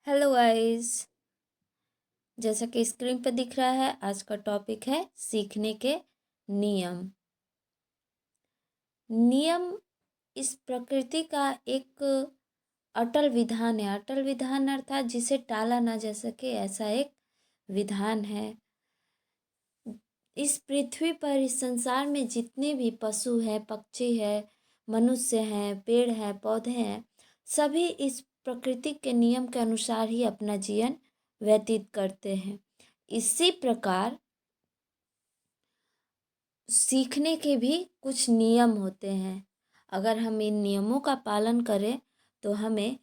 Hello guys. जैसा कि screen पर दिख रहा है, आज का टॉपिक है सीखने के नियम। नियम इस प्रकृति का एक अटल विधान है। अटल विधान अर्थात जिसे टाला ना जा सके, ऐसा एक विधान है। इस पृथ्वी पर, इस संसार में जितने भी पशु हैं, पक्षी है, मनुष्य हैं, पेड़ हैं, पौधे हैं, सभी इस प्रकृति के नियम के अनुसार ही अपना जीवन व्यतीत करते हैं। इसी प्रकार सीखने के भी कुछ नियम होते हैं। अगर हम इन नियमों का पालन करें तो हमें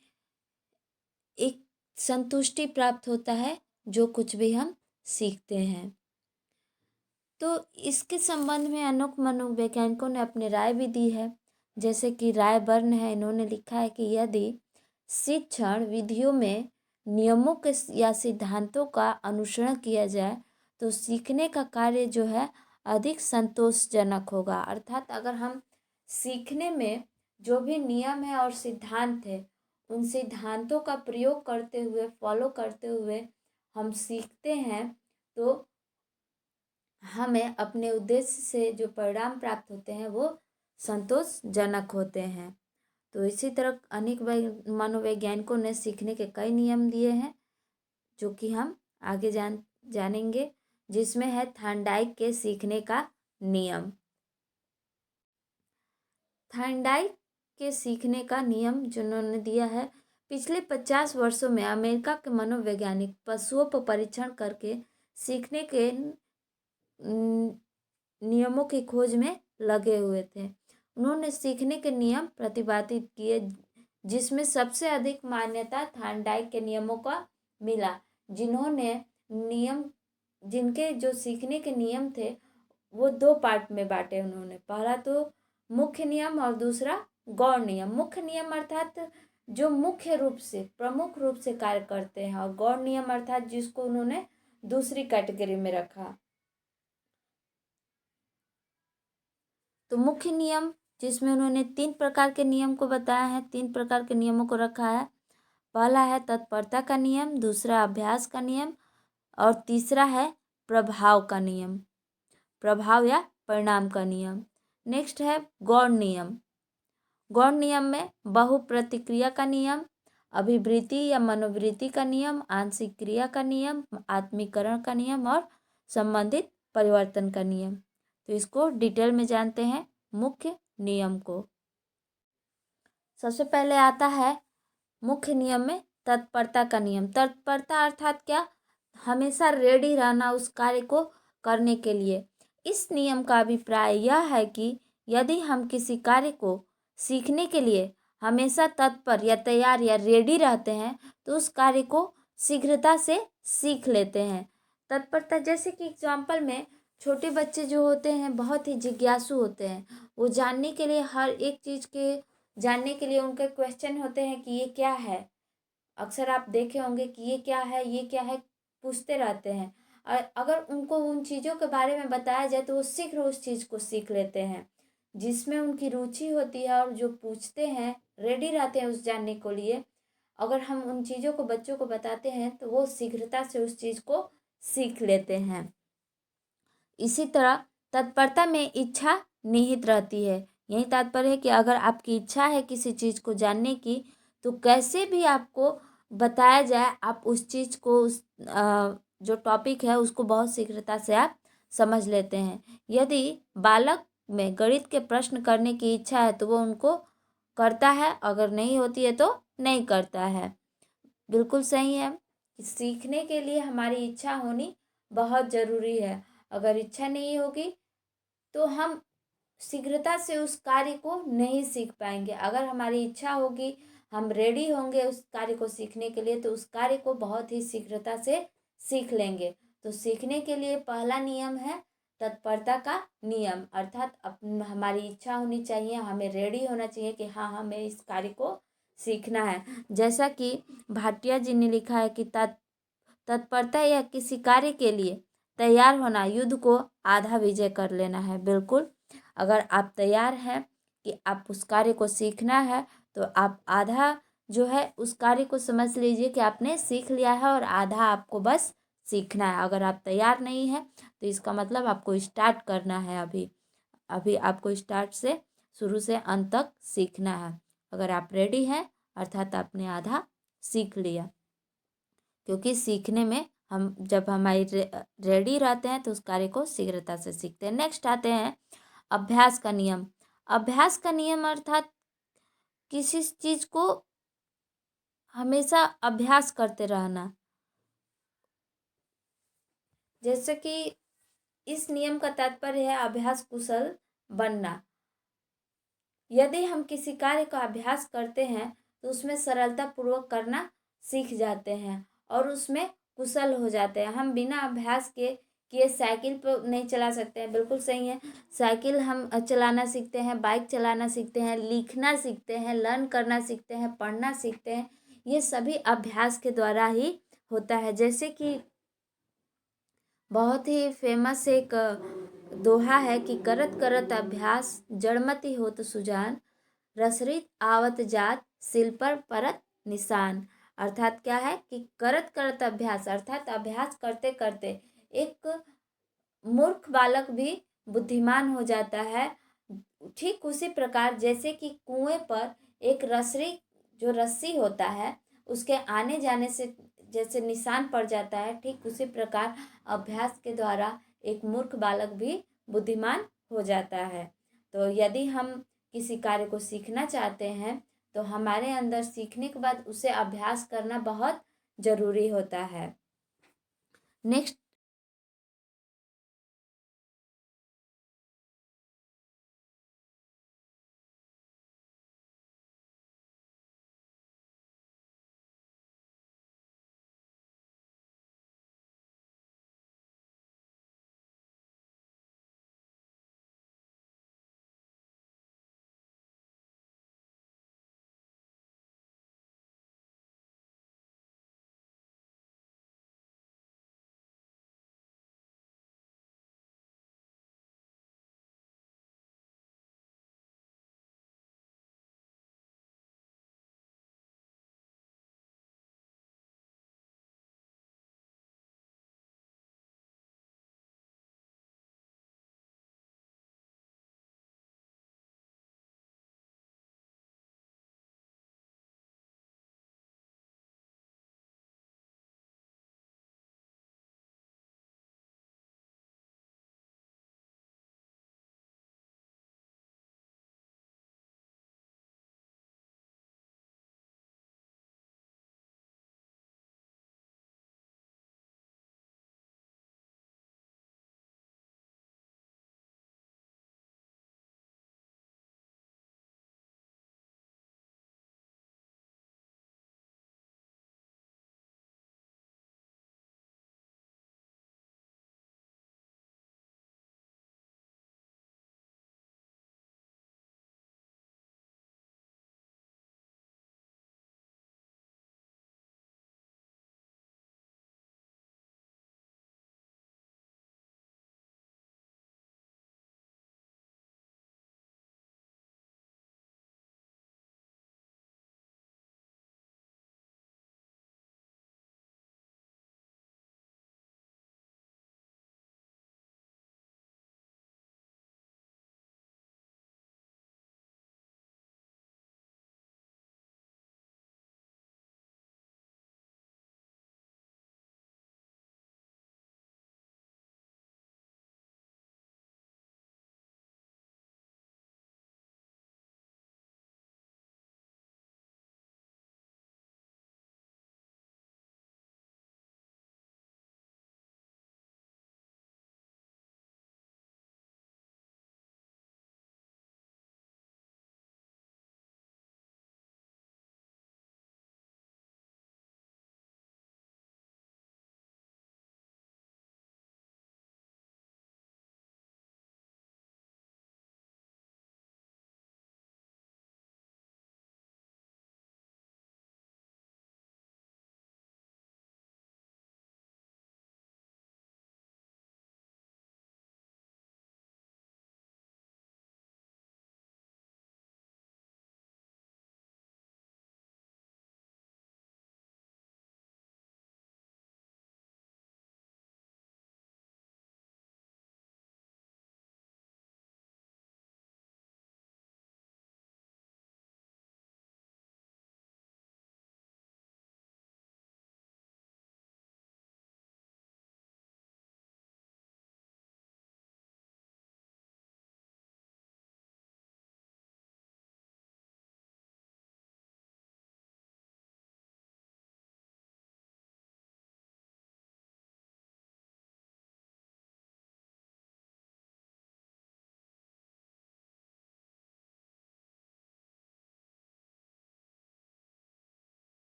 एक संतुष्टि प्राप्त होता है, जो कुछ भी हम सीखते हैं। तो इसके संबंध में अनेक मनोवैज्ञानिकों ने अपनी राय भी दी है। जैसे कि राय बर्न है, इन्होंने लिखा है कि यदि शिक्षण विधियों में नियमों के या सिद्धांतों का अनुसरण किया जाए तो सीखने का कार्य जो है अधिक संतोषजनक होगा। अर्थात अगर हम सीखने में जो भी नियम है और सिद्धांत है, उन सिद्धांतों का प्रयोग करते हुए, फॉलो करते हुए हम सीखते हैं तो हमें अपने उद्देश्य से जो परिणाम प्राप्त होते हैं वो संतोषजनक होते हैं। तो इसी तरह अनेक मनोवैज्ञानिकों ने सीखने के कई नियम दिए हैं, जो कि हम आगे जानेंगे, जिसमें है थॉर्नडाइक के सीखने का नियम। थॉर्नडाइक के सीखने का नियम जिन्होंने दिया है, पिछले 50 वर्षों में अमेरिका के मनोवैज्ञानिक पशुओं पर परीक्षण करके सीखने के नियमों की खोज में लगे हुए थे। उन्होंने सीखने के नियम प्रतिपादित किए, जिसमें सबसे अधिक मान्यता थॉर्नडाइक के नियमों का मिला। जिनके जो सीखने के नियम थे वो दो पार्ट में बांटे उन्होंने। पहला तो मुख्य नियम और दूसरा गौण नियम। मुख्य नियम अर्थात जो मुख्य रूप से, प्रमुख रूप से कार्य करते हैं, और गौण नियम अर्थात जिसको उन्होंने दूसरी कैटेगरी में रखा। तो मुख्य नियम, जिसमें उन्होंने 3 प्रकार के नियम को बताया है, 3 प्रकार के नियमों को रखा है। पहला है तत्परता का नियम, दूसरा अभ्यास का नियम और तीसरा है प्रभाव का नियम, प्रभाव या परिणाम का नियम। नेक्स्ट है गौण नियम। गौण नियम में बहुप्रतिक्रिया का नियम, अभिवृत्ति या मनोवृत्ति का नियम, आंशिक क्रिया का नियम, आत्मीकरण का नियम और संबंधित परिवर्तन का नियम। तो इसको डिटेल में जानते हैं मुख्य नियम को। सबसे पहले आता है मुख्य नियम में तत्परता का नियम। तत्परता अर्थात क्या? हमेशा रेडी रहना उस कार्य को करने के लिए। इस नियम का अभिप्राय यह है कि यदि हम किसी कार्य को सीखने के लिए हमेशा तत्पर या तैयार या रेडी रहते हैं तो उस कार्य को शीघ्रता से सीख लेते हैं। तत्परता, जैसे कि एग्जाम्पल में छोटे बच्चे जो होते हैं बहुत ही जिज्ञासु होते हैं। वो जानने के लिए, हर एक चीज़ के जानने के लिए उनके क्वेश्चन होते हैं कि ये क्या है। अक्सर आप देखे होंगे कि ये क्या है, ये क्या है, पूछते रहते हैं। और अगर उनको उन चीज़ों के बारे में बताया जाए तो वो शीघ्र उस चीज़ को सीख लेते हैं। जिसमें उनकी रुचि होती है और जो पूछते हैं, रेडी रहते हैं उस जानने को लिए, अगर हम उन चीज़ों को बच्चों को बताते हैं तो वो शीघ्रता से उस चीज़ को सीख लेते हैं। इसी तरह तत्परता में इच्छा निहित रहती है। यही तात्पर्य है कि अगर आपकी इच्छा है किसी चीज़ को जानने की तो कैसे भी आपको बताया जाए, आप उस चीज़ को, उस जो टॉपिक है उसको बहुत शीघ्रता से आप समझ लेते हैं। यदि बालक में गणित के प्रश्न करने की इच्छा है तो वो उनको करता है, अगर नहीं होती है तो नहीं करता है। बिल्कुल सही है कि सीखने के लिए हमारी इच्छा होनी बहुत ज़रूरी है। अगर इच्छा नहीं होगी तो हम शीघ्रता से उस कार्य को नहीं सीख पाएंगे। अगर हमारी इच्छा होगी, हम रेडी होंगे उस कार्य को सीखने के लिए, तो उस कार्य को बहुत ही शीघ्रता से सीख लेंगे। तो सीखने के लिए पहला नियम है तत्परता का नियम, अर्थात हमारी इच्छा होनी चाहिए, हमें रेडी होना चाहिए कि हाँ, हमें इस कार्य को सीखना है। जैसा कि भाटिया जी ने लिखा है कि तत्परता या किसी कार्य के लिए तैयार होना युद्ध को आधा विजय कर लेना है। बिल्कुल, अगर आप तैयार हैं कि आप उस कार्य को सीखना है तो आप आधा जो है उस कार्य को समझ लीजिए कि आपने सीख लिया है और आधा आपको बस सीखना है। अगर आप तैयार नहीं हैं तो इसका मतलब आपको स्टार्ट करना है। अभी अभी आपको स्टार्ट से शुरू से अंत तक सीखना है। अगर आप रेडी हैं अर्थात आपने आधा सीख लिया, क्योंकि सीखने में हम जब हमारी रेडी रहते हैं तो उस कार्य को शीघ्रता से सीखते हैं। नेक्स्ट आते हैं अभ्यास का नियम। अभ्यास का नियम अर्थात किसी चीज को हमेशा अभ्यास करते रहना। जैसे कि इस नियम का तात्पर्य है अभ्यास कुशल बनना। यदि हम किसी कार्य का अभ्यास करते हैं तो उसमें सरलता पूर्वक करना सीख जाते हैं और उसमें कुशल हो जाते हैं। हम बिना अभ्यास के किए साइकिल पर नहीं चला सकते हैं, बिल्कुल सही है। साइकिल हम चलाना सीखते हैं, बाइक चलाना सीखते हैं, लिखना सीखते हैं, लर्न करना सीखते हैं, पढ़ना सीखते हैं। ये सभी अभ्यास के द्वारा ही होता है। जैसे कि बहुत ही फेमस एक दोहा है कि करत करत अभ्यास जड़मति होत सुजान, रसरीत आवत जात सिल पर परत निशान। अर्थात क्या है कि करत करत अभ्यास अर्थात अभ्यास करते करते एक मूर्ख बालक भी बुद्धिमान हो जाता है। ठीक उसी प्रकार जैसे कि कुएं पर एक रसरी जो रस्सी होता है उसके आने जाने से जैसे निशान पड़ जाता है, ठीक उसी प्रकार अभ्यास के द्वारा एक मूर्ख बालक भी बुद्धिमान हो जाता है। तो यदि हम किसी कार्य को सीखना चाहते हैं तो हमारे अंदर सीखने के बाद उसे अभ्यास करना बहुत ज़रूरी होता है। नेक्स्ट